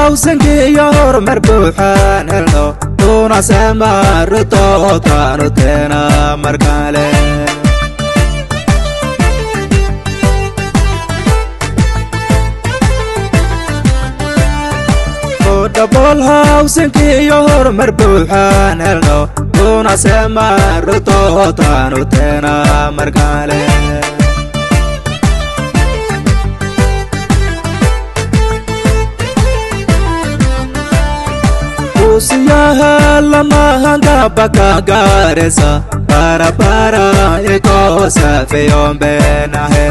hawsankii iyo horumar buuxaan helno una sema Ruto Tano Tena markale double hawsankii iyo horumar buuxaan helno una sema Ruto Tano Tena markale siyaha lama hanga baka garesa para eko safe yombe nahe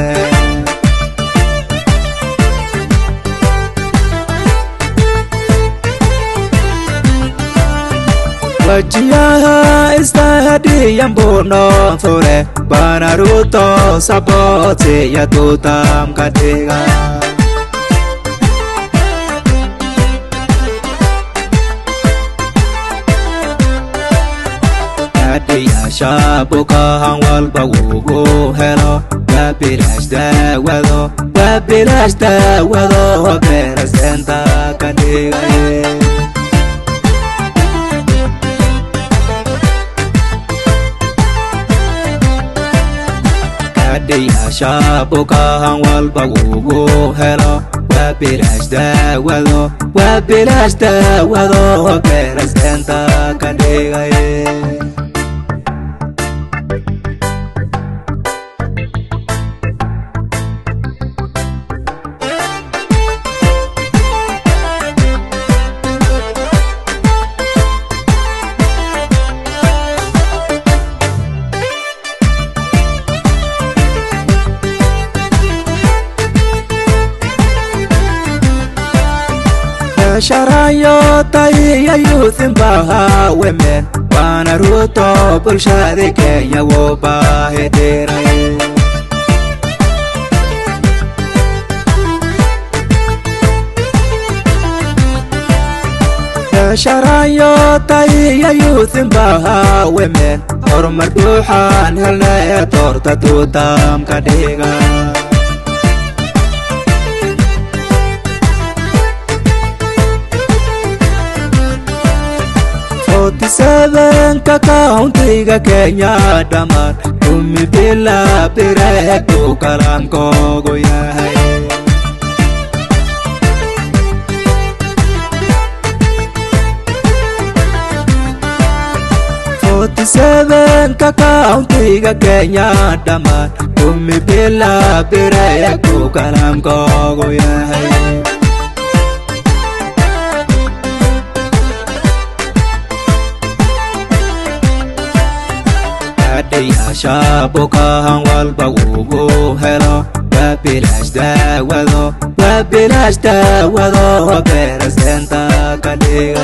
wajiyaha istahadi yambono fure bana Ruto sabote ya tutam katiga ya shabuka hangwal bagugo hello wabilash da wado presenta kadiga ya shabuka hangwal bagugo hello wabilash da wado presenta kadiga sharayo tayi youth baha women bana Ruto bulshada Kenya wo baahederaye 'sharayo tayi youth baha women horumar buuxaan helnay torta tutam kadiga Seven countiga Kenya daman Umi bila pirek tu kalam kogo yahay 47 countiga Kenya daman Umi bila pirek tu kalam kogo yahay ya shabuka hangwal bagugo hello wabilash da wado presenta kadiga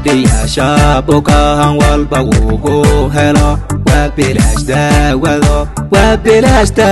ya shabuka hangwal bagugo hello wabilash da wado presenta